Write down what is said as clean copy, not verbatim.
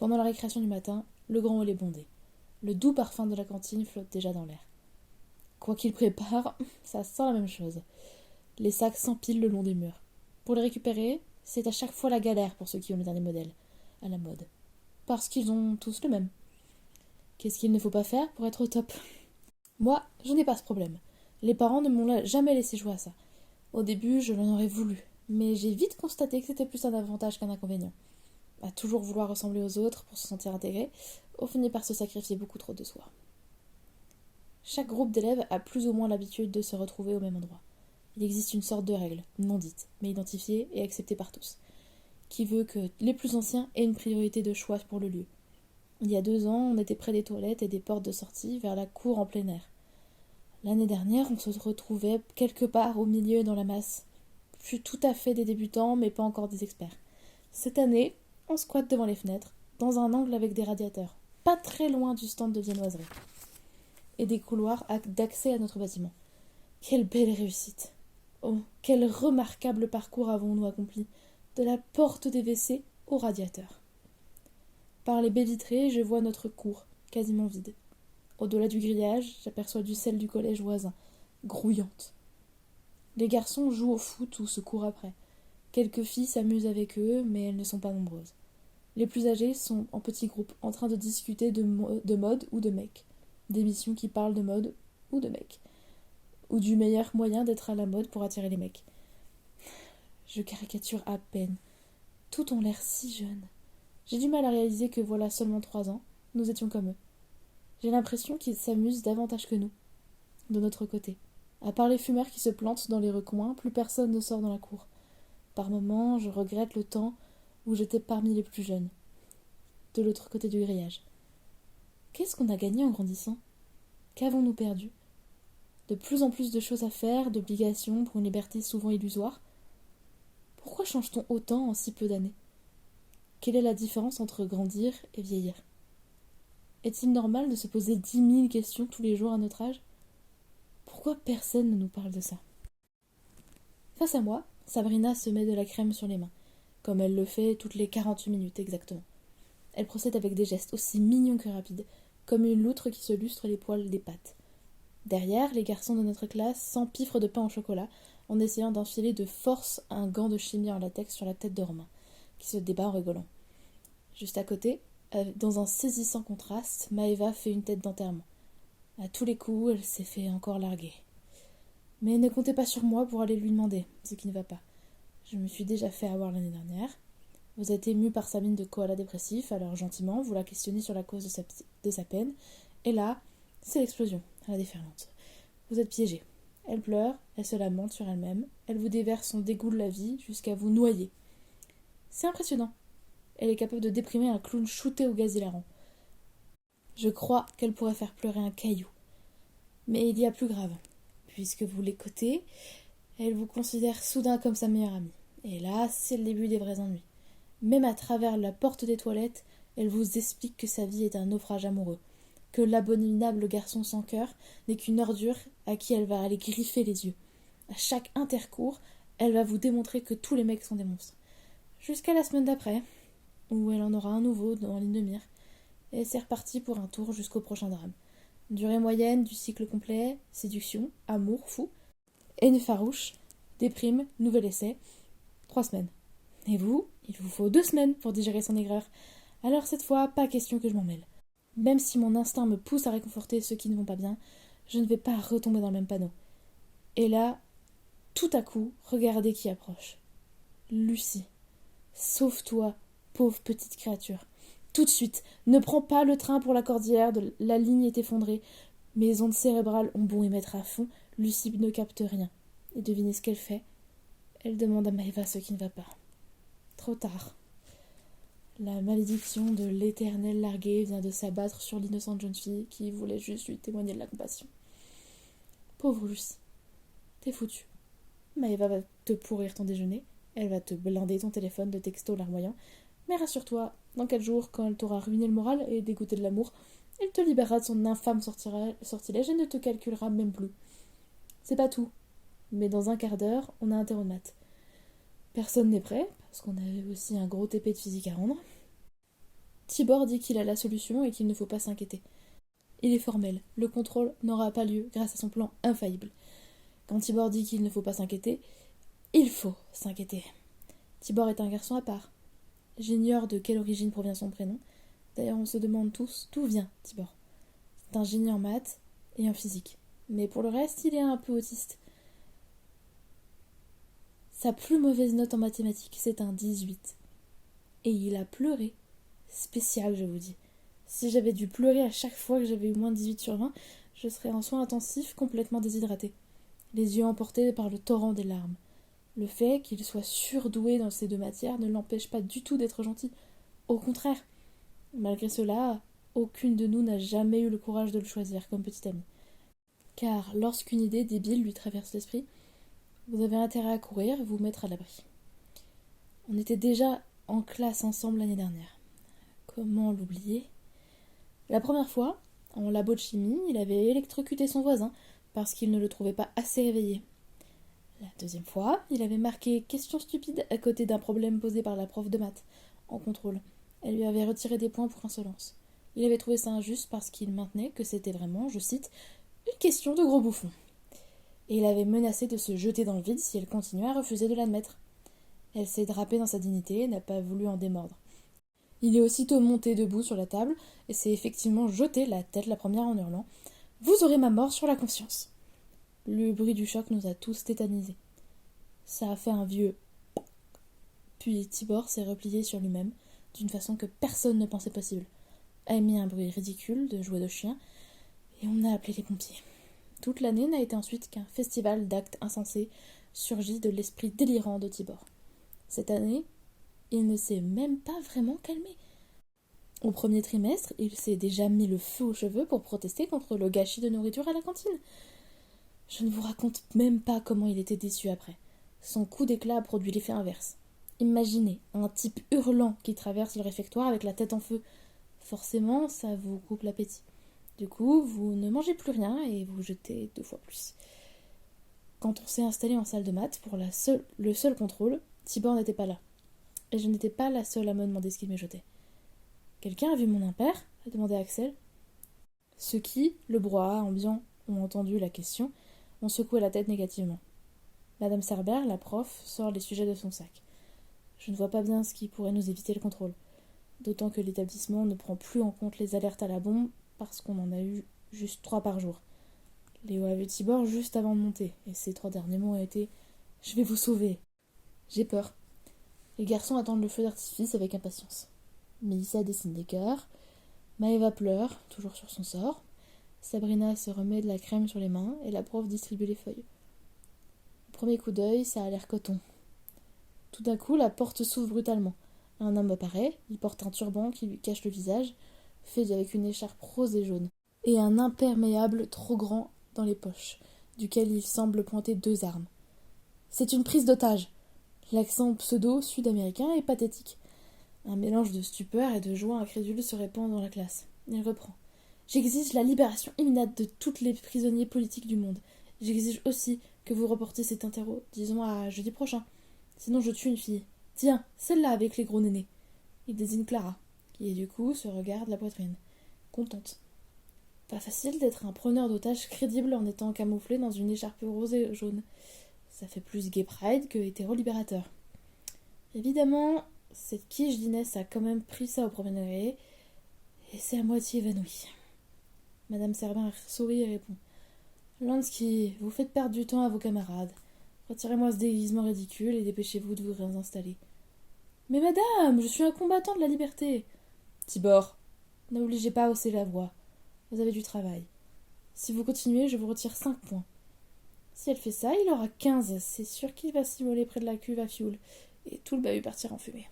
Pendant la récréation du matin, le grand hall est bondé. Le doux parfum de la cantine flotte déjà dans l'air. Quoi qu'il prépare, ça sent la même chose. Les sacs s'empilent le long des murs. Pour les récupérer, c'est à chaque fois la galère pour ceux qui ont les derniers modèles, à la mode. Parce qu'ils ont tous le même. Qu'est-ce qu'il ne faut pas faire pour être au top? Moi, je n'ai pas ce problème. Les parents ne m'ont jamais laissé jouer à ça. Au début, je l'en aurais voulu, mais j'ai vite constaté que c'était plus un avantage qu'un inconvénient. À toujours vouloir ressembler aux autres pour se sentir intégré, on finit par se sacrifier beaucoup trop de soi. Chaque groupe d'élèves a plus ou moins l'habitude de se retrouver au même endroit. Il existe une sorte de règle, non dite, mais identifiée et acceptée par tous, qui veut que les plus anciens aient une priorité de choix pour le lieu. Il y a 2 ans, on était près des toilettes et des portes de sortie vers la cour en plein air. L'année dernière, on se retrouvait quelque part au milieu dans la masse. Plus tout à fait des débutants, mais pas encore des experts. Cette année, on squatte devant les fenêtres, dans un angle avec des radiateurs, pas très loin du stand de viennoiserie, et des couloirs d'accès à notre bâtiment. Quelle belle réussite! Oh, quel remarquable parcours avons-nous accompli, de la porte des WC au radiateur. Par les baies vitrées, je vois notre cour, quasiment vide. Au-delà du grillage, j'aperçois du sel du collège voisin, grouillante. Les garçons jouent au foot ou se courent après. Quelques filles s'amusent avec eux, mais elles ne sont pas nombreuses. Les plus âgés sont en petits groupes, en train de discuter de mode ou de mecs, d'émissions qui parlent de mode ou de mecs, ou du meilleur moyen d'être à la mode pour attirer les mecs. Je caricature à peine. Tous ont l'air si jeunes. J'ai du mal à réaliser que voilà seulement 3 ans, nous étions comme eux. J'ai l'impression qu'ils s'amusent davantage que nous, de notre côté. À part les fumeurs qui se plantent dans les recoins, plus personne ne sort dans la cour. Par moments, je regrette le temps où j'étais parmi les plus jeunes, de l'autre côté du grillage. Qu'est-ce qu'on a gagné en grandissant? Qu'avons-nous perdu? De plus en plus de choses à faire, d'obligations pour une liberté souvent illusoire. Pourquoi change-t-on autant en si peu d'années? Quelle est la différence entre grandir et vieillir? Est-il normal de se poser 10 000 questions tous les jours à notre âge? Pourquoi personne ne nous parle de ça? Face à moi, Sabrina se met de la crème sur les mains, comme elle le fait toutes les 48 minutes exactement. Elle procède avec des gestes aussi mignons que rapides, comme une loutre qui se lustre les poils des pattes. Derrière, les garçons de notre classe s'empiffrent de pain au chocolat en essayant d'enfiler de force un gant de chimie en latex sur la tête de Romain, qui se débat en rigolant. Juste à côté, dans un saisissant contraste, Maëva fait une tête d'enterrement. À tous les coups, elle s'est fait encore larguer. Mais ne comptez pas sur moi pour aller lui demander ce qui ne va pas. Je me suis déjà fait avoir l'année dernière. Vous êtes ému par sa mine de koala dépressif, alors gentiment, vous la questionnez sur la cause de sa peine. Et là, c'est l'explosion, à la déferlante. Vous êtes piégé. Elle pleure, elle se lamente sur elle-même, elle vous déverse son dégoût de la vie jusqu'à vous noyer. C'est impressionnant. Elle est capable de déprimer un clown shooté au gaz hilarant. Je crois qu'elle pourrait faire pleurer un caillou. Mais il y a plus grave. Puisque vous l'écoutez, elle vous considère soudain comme sa meilleure amie. Et là, c'est le début des vrais ennuis. Même à travers la porte des toilettes, elle vous explique que sa vie est un naufrage amoureux, que l'abominable garçon sans cœur n'est qu'une ordure à qui elle va aller griffer les yeux. À chaque intercours, elle va vous démontrer que tous les mecs sont des monstres. Jusqu'à la semaine d'après, où elle en aura un nouveau dans la ligne de mire, et c'est reparti pour un tour jusqu'au prochain drame. Durée moyenne du cycle complet, séduction, amour fou, haine farouche, déprime, nouvel essai, 3 semaines. Et vous, il vous faut 2 semaines pour digérer son aigreur. Alors cette fois, pas question que je m'en mêle. Même si mon instinct me pousse à réconforter ceux qui ne vont pas bien, je ne vais pas retomber dans le même panneau. Et là, tout à coup, regardez qui approche. Lucie. Sauve-toi, pauvre petite créature. Tout de suite, ne prends pas le train pour la cordillère, la ligne est effondrée. Mes ondes cérébrales ont beau émettre à fond, Lucie ne capte rien. Et devinez ce qu'elle fait? Elle demande à Maëva ce qui ne va pas. Trop tard. La malédiction de l'éternel largué vient de s'abattre sur l'innocente jeune fille qui voulait juste lui témoigner de la compassion. Pauvre Lucie, t'es foutue. Maëva va te pourrir ton déjeuner, elle va te blinder ton téléphone de textos larmoyants, mais rassure-toi, dans 4 jours, quand elle t'aura ruiné le moral et dégoûté de l'amour, elle te libérera de son infâme sortilège et ne te calculera même plus. C'est pas tout, mais dans un quart d'heure, on a un terreau de maths. Personne n'est prêt, parce qu'on avait aussi un gros TP de physique à rendre. Tibor dit qu'il a la solution et qu'il ne faut pas s'inquiéter. Il est formel, le contrôle n'aura pas lieu grâce à son plan infaillible. Quand Tibor dit qu'il ne faut pas s'inquiéter, il faut s'inquiéter. Tibor est un garçon à part. J'ignore de quelle origine provient son prénom. D'ailleurs, on se demande tous d'où vient Tibor. C'est un génie en maths et en physique. Mais pour le reste, il est un peu autiste. Sa plus mauvaise note en mathématiques, c'est un 18. Et il a pleuré. Spécial, je vous dis. Si j'avais dû pleurer à chaque fois que j'avais eu moins de 18 sur 20, je serais en soins intensifs complètement déshydraté, les yeux emportés par le torrent des larmes. Le fait qu'il soit surdoué dans ces deux matières ne l'empêche pas du tout d'être gentil. Au contraire. Malgré cela, aucune de nous n'a jamais eu le courage de le choisir comme petit ami. Car lorsqu'une idée débile lui traverse l'esprit, vous avez intérêt à courir, vous mettre à l'abri. On était déjà en classe ensemble l'année dernière. Comment l'oublier ? La première fois, en labo de chimie, il avait électrocuté son voisin parce qu'il ne le trouvait pas assez éveillé. La deuxième fois, il avait marqué « question stupide » à côté d'un problème posé par la prof de maths, en contrôle. Elle lui avait retiré des points pour insolence. Il avait trouvé ça injuste parce qu'il maintenait que c'était vraiment, je cite, « une question de gros bouffon ». Et il avait menacé de se jeter dans le vide si elle continuait à refuser de l'admettre. Elle s'est drapée dans sa dignité et n'a pas voulu en démordre. Il est aussitôt monté debout sur la table et s'est effectivement jeté la tête la première en hurlant « Vous aurez ma mort sur la conscience !» Le bruit du choc nous a tous tétanisés. Ça a fait un vieux « Puis Tibor s'est replié sur lui-même d'une façon que personne ne pensait possible, a émis un bruit ridicule de jouet de chien et on a appelé les pompiers. Toute l'année n'a été ensuite qu'un festival d'actes insensés surgis de l'esprit délirant de Tibor. Cette année, il ne s'est même pas vraiment calmé. Au premier trimestre, il s'est déjà mis le feu aux cheveux pour protester contre le gâchis de nourriture à la cantine. Je ne vous raconte même pas comment il était déçu après. Son coup d'éclat a produit l'effet inverse. Imaginez un type hurlant qui traverse le réfectoire avec la tête en feu. Forcément, ça vous coupe l'appétit. Du coup, vous ne mangez plus rien et vous jetez 2 fois plus. Quand on s'est installé en salle de maths pour le seul contrôle, Tibor n'était pas là. Et je n'étais pas la seule à me demander ce qu'il jetait. Quelqu'un a vu mon impair ? A demandé Axel. Ceux qui, le brouhaha ambiant, ont entendu la question, ont secoué la tête négativement. Madame Cerber, la prof, sort les sujets de son sac. Je ne vois pas bien ce qui pourrait nous éviter le contrôle. D'autant que l'établissement ne prend plus en compte les alertes à la bombe parce qu'on en a eu juste 3 par jour. Léo a vu Tibor juste avant de monter, et ses 3 derniers mots ont été « Je vais vous sauver ». J'ai peur. Les garçons attendent le feu d'artifice avec impatience. Mélissa dessine des cœurs. Maëva pleure, toujours sur son sort. Sabrina se remet de la crème sur les mains et la prof distribue les feuilles. Au premier coup d'œil, ça a l'air coton. Tout d'un coup, la porte s'ouvre brutalement. Un homme apparaît, il porte un turban qui lui cache le visage, fait avec une écharpe rose et jaune, et un imperméable trop grand dans les poches, duquel il semble pointer 2 armes. C'est une prise d'otage. L'accent pseudo-sud-américain est pathétique. Un mélange de stupeur et de joie incrédule se répand dans la classe. Il reprend. J'exige la libération immédiate de tous les prisonniers politiques du monde. J'exige aussi que vous reportiez cet interro, disons à jeudi prochain. Sinon je tue une fille. Tiens, celle-là avec les gros nénés. Il désigne Clara, qui du coup se regarde la poitrine. Contente. Pas facile d'être un preneur d'otages crédible en étant camouflé dans une écharpe rose et jaune. Ça fait plus gay pride que hétéro-libérateur. Évidemment, cette quiche d'Inès a quand même pris ça au premier degré, et c'est à moitié évanoui. Madame Servin sourit et répond. Lansky, vous faites perdre du temps à vos camarades. Retirez-moi ce déguisement ridicule et dépêchez-vous de vous réinstaller. Mais madame, je suis un combattant de la liberté. Tibor, n'obligez pas à hausser la voix. Vous avez du travail. Si vous continuez, je vous retire 5 points. Si elle fait ça, il aura 15. C'est sûr qu'il va s'immoler près de la cuve à fioul, et tout le bahut partira en fumée.